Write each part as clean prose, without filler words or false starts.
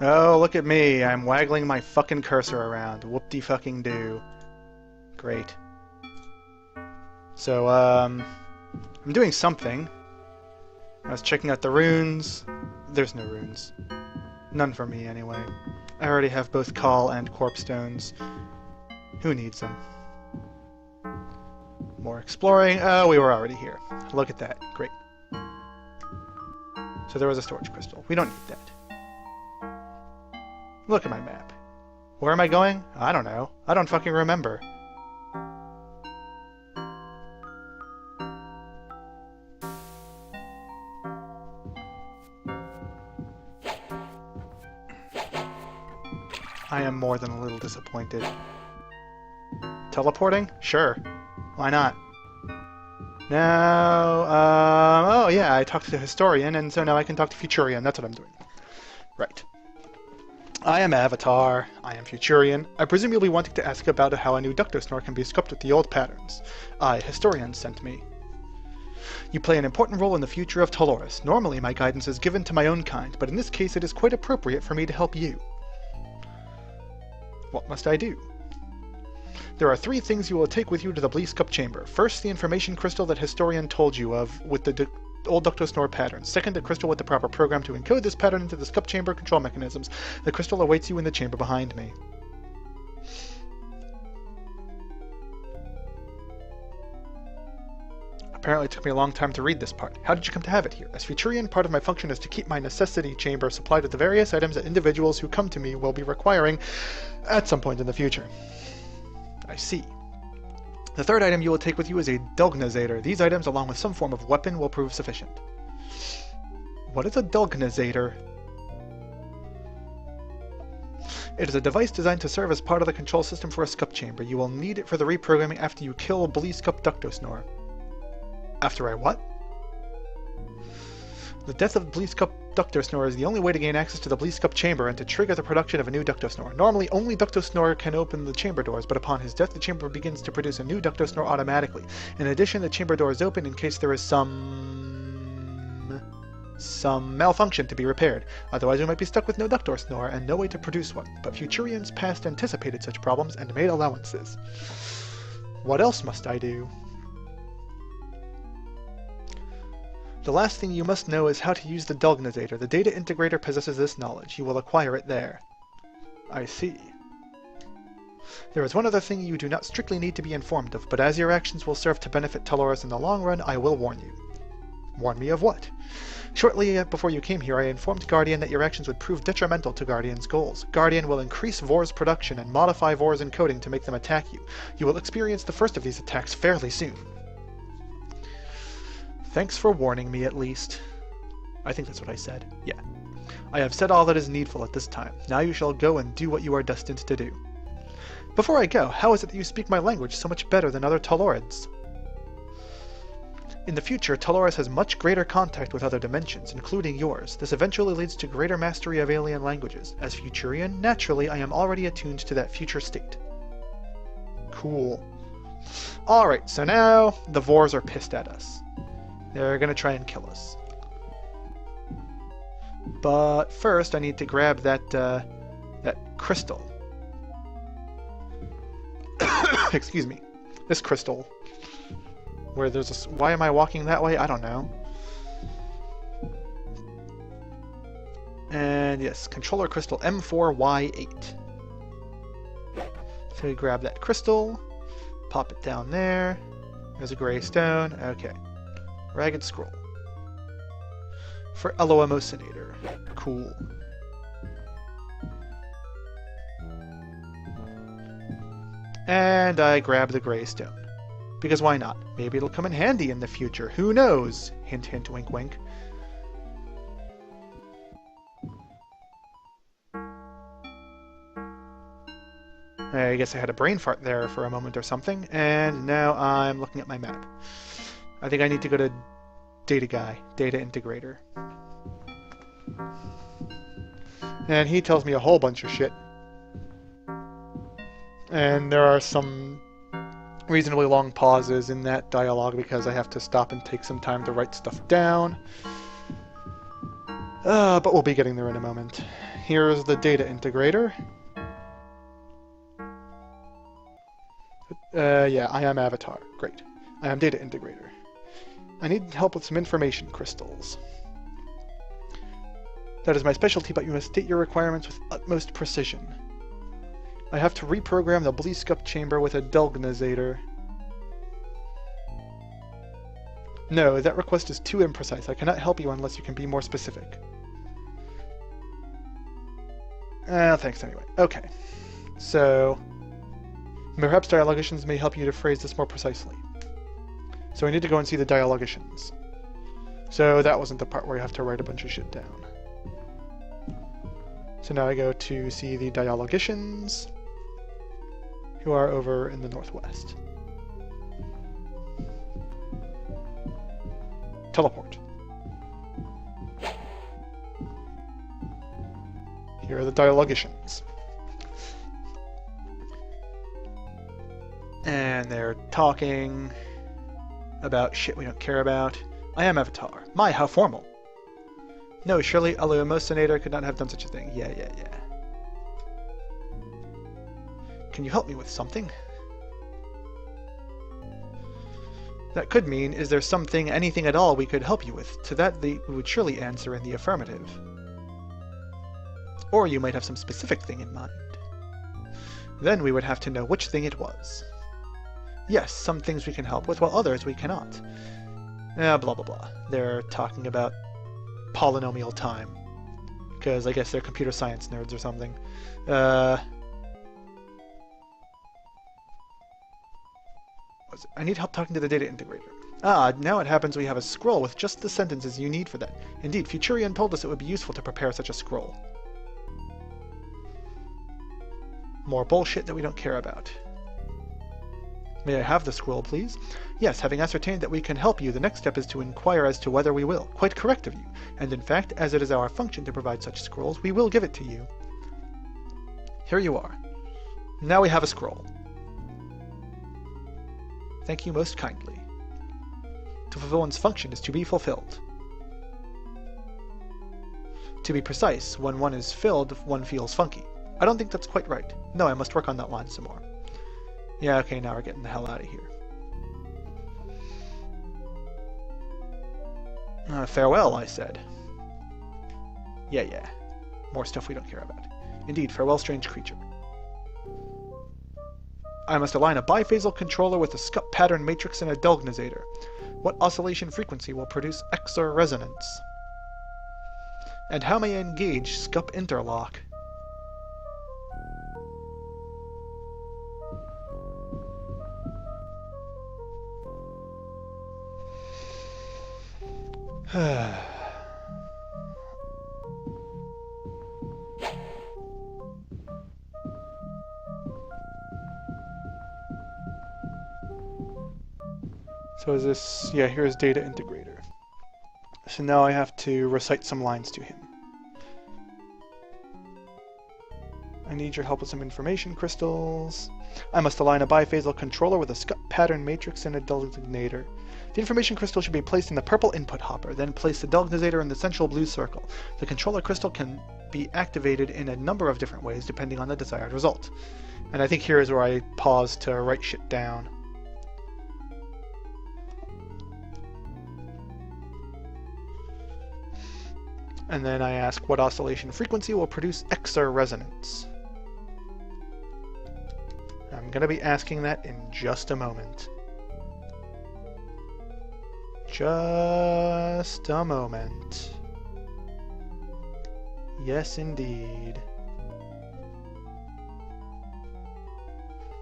Oh, look at me. I'm waggling my fucking cursor around. Whoop-de-fucking-do. Great. So, I'm doing something. I was checking out the runes. There's no runes. None for me, anyway. I already have both Call and Corpse Stones. Who needs them? More exploring. Oh, we were already here. Look at that. Great. So there was a storage crystal. We don't need that. Look at my map. Where am I going? I don't know. I don't fucking remember. I am more than a little disappointed. Teleporting? Sure. Why not? Now, oh yeah, I talked to the Historian, and so now I can talk to Futurian. That's what I'm doing. Right. I am Avatar. I am Futurian. I presume you'll be wanting to ask about how a new Ductosnore can be scoped with the old patterns. Historian sent me. You play an important role in the future of Talorus. Normally my guidance is given to my own kind, but in this case it is quite appropriate for me to help you. What must I do? There are 3 things you will take with you to the Bliy Skup chamber. First, the information crystal that Historian told you of with the old Ductosnore pattern. Second, a crystal with the proper program to encode this pattern into the Skup chamber control mechanisms. The crystal awaits you in the chamber behind me. Apparently it took me a long time to read this part. How did you come to have it here? As Futurian, part of my function is to keep my necessity chamber supplied with the various items that individuals who come to me will be requiring at some point in the future. I see. The third item you will take with you is a Dulgnizator. These items, along with some form of weapon, will prove sufficient. What is a Dulgnizator? It is a device designed to serve as part of the control system for a Skup chamber. You will need it for the reprogramming after you kill Bliy Skup Ductosnore. After I what? The death of Bliy Skup Ductosnore is the only way to gain access to the Bliy Skup chamber and to trigger the production of a new Ductosnore. Normally, only Ductosnore can open the chamber doors, but upon his death, the chamber begins to produce a new Ductosnore automatically. In addition, the chamber door is open in case there is some malfunction to be repaired. Otherwise, we might be stuck with no Ductosnore and no way to produce one. But Futurian's past anticipated such problems and made allowances. What else must I do? The last thing you must know is how to use the Dulgnizator. The data integrator possesses this knowledge. You will acquire it there. I see. There is one other thing you do not strictly need to be informed of, but as your actions will serve to benefit Talorus in the long run, I will warn you. Warn me of what? Shortly before you came here, I informed Guardian that your actions would prove detrimental to Guardian's goals. Guardian will increase Vor's production and modify Vor's encoding to make them attack you. You will experience the first of these attacks fairly soon. Thanks for warning me, at least. I think that's what I said. Yeah. I have said all that is needful at this time. Now you shall go and do what you are destined to do. Before I go, how is it that you speak my language so much better than other Talorids? In the future, Talorus has much greater contact with other dimensions, including yours. This eventually leads to greater mastery of alien languages. As Futurian, naturally, I am already attuned to that future state. Cool. Alright, so now the Vors are pissed at us. They're gonna try and kill us. But first I need to grab that crystal. Excuse me. This crystal. Where there's a... Why am I walking that way? I don't know. And yes, controller crystal M4Y8. So we grab that crystal, pop it down there. There's a gray stone. Okay. Ragged scroll. For Emotionator. Cool. And I grab the gray stone. Because why not? Maybe it'll come in handy in the future. Who knows? Hint, hint, wink, wink. I guess I had a brain fart there for a moment or something, and now I'm looking at my map. I think I need to go to Data Guy, Data Integrator. And he tells me a whole bunch of shit. And there are some reasonably long pauses in that dialogue because I have to stop and take some time to write stuff down. But we'll be getting there in a moment. Here's the data integrator. Yeah, I am Avatar. Great. I am data integrator. I need help with some information crystals. That is my specialty, but you must state your requirements with utmost precision. I have to reprogram the Bliy Skup chamber with a Ductosnore. No, that request is too imprecise. I cannot help you unless you can be more specific. Thanks anyway. Okay. So, perhaps dialogicians may help you to phrase this more precisely. So I need to go and see the dialogicians. So that wasn't the part where you have to write a bunch of shit down. So now I go to see the dialogicians, who are over in the northwest. Teleport. Here are the dialogicians. And they're talking about shit we don't care about. I am Avatar. My, how formal. No, surely Alumosonator could not have done such a thing. Yeah. Can you help me with something? That could mean, is there something, anything at all we could help you with? To that we would surely answer in the affirmative. Or you might have some specific thing in mind. Then we would have to know which thing it was. Yes, some things we can help with, while others we cannot. Blah blah blah. They're talking about polynomial time. Because I guess they're computer science nerds or something. I need help talking to the data integrator. Ah, now it happens we have a scroll with just the sentences you need for that. Indeed, Futurian told us it would be useful to prepare such a scroll. More bullshit that we don't care about. May I have the scroll, please? Yes, having ascertained that we can help you, the next step is to inquire as to whether we will. Quite correct of you. And in fact, as it is our function to provide such scrolls, we will give it to you. Here you are. Now we have a scroll. Thank you most kindly. To fulfill one's function is to be fulfilled. To be precise, when one is filled, one feels funky. I don't think that's quite right. No, I must work on that line some more. Yeah, okay, now we're getting the hell out of here. Farewell, I said. Yeah. More stuff we don't care about. Indeed, farewell, strange creature. I must align a biphasal controller with a Skup pattern matrix and a Ductosnore. What oscillation frequency will produce XOR resonance? And how may I engage Skup interlock? So is this... yeah, here's data integrator. So now I have to recite some lines to him. I need your help with some information crystals. I must align a biphasal controller with a Skup pattern matrix and a Ductosnore. The information crystal should be placed in the purple input hopper, then place the Ductosnore in the central blue circle. The controller crystal can be activated in a number of different ways depending on the desired result. And I think here is where I pause to write shit down. And then I ask what oscillation frequency will produce XOR resonance. I'm going to be asking that in just a moment. Just a moment. Yes, indeed.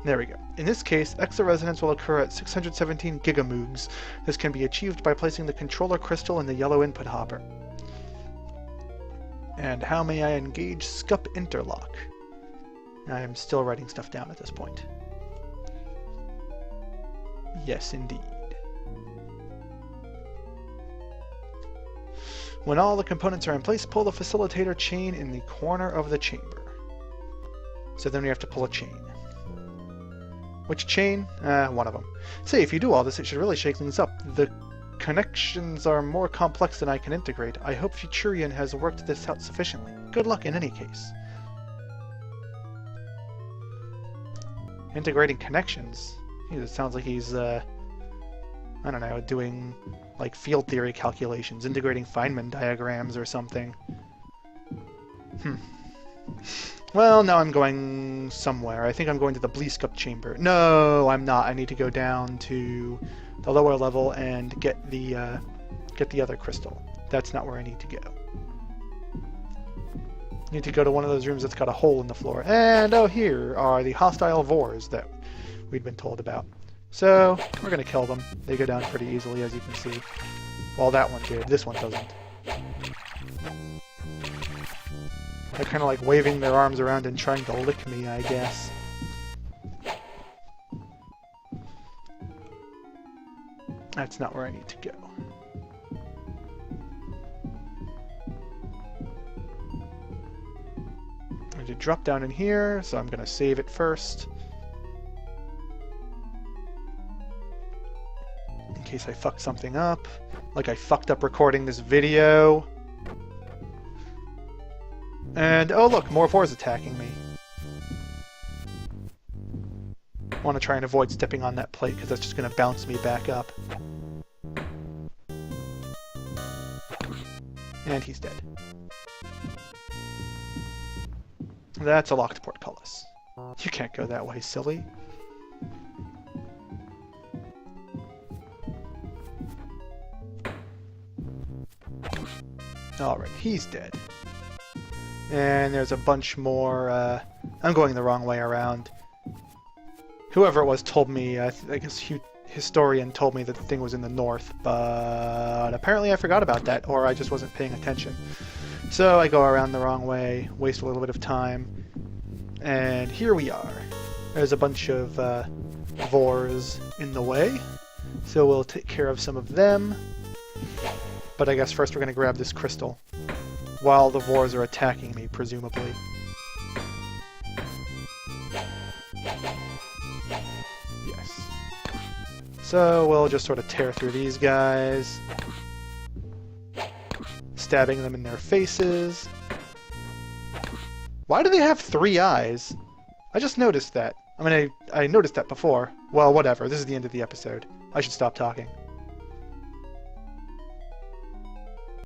There we go. In this case, XOR resonance will occur at 617 gigamoogs. This can be achieved by placing the controller crystal in the yellow input hopper. And how may I engage Skup interlock? I am still writing stuff down at this point. Yes, indeed. When all the components are in place, pull the facilitator chain in the corner of the chamber. So then we have to pull a chain. Which chain? One of them. Say, if you do all this, it should really shake things up. The Connections are more complex than I can integrate. I hope Futurian has worked this out sufficiently. Good luck in any case. Integrating connections? It sounds like he's, I don't know, doing, like, field theory calculations, integrating Feynman diagrams or something. Well, now I'm going somewhere. I think I'm going to the Bliy Skup chamber. No, I'm not. I need to go down to the lower level and get the other crystal. That's not where I need to go. I need to go to one of those rooms that's got a hole in the floor. And, oh, here are the hostile Vors that we'd been told about. So, we're going to kill them. They go down pretty easily, as you can see. Well, that one did. This one doesn't. They're kind of like waving their arms around and trying to lick me, I guess. That's not where I need to go. I need to drop down in here, so I'm going to save it first. In case I fuck something up. Like I fucked up recording this video. And, oh look, more Vors attacking me. I want to try and avoid stepping on that plate, because that's just going to bounce me back up. And he's dead. That's a locked portcullis. You can't go that way, silly. Alright, he's dead. And there's a bunch more, I'm going the wrong way around. Whoever it was told me, I guess Historian told me that the thing was in the north, but apparently I forgot about that, or I just wasn't paying attention. So I go around the wrong way, waste a little bit of time, and here we are. There's a bunch of Vors in the way, so we'll take care of some of them. But I guess first we're going to grab this crystal, while the Vors are attacking me, presumably. Yes. So we'll just sort of tear through these guys, stabbing them in their faces. Why do they have 3 eyes? I just noticed that. I mean, I noticed that before. Well, whatever. This is the end of the episode. I should stop talking.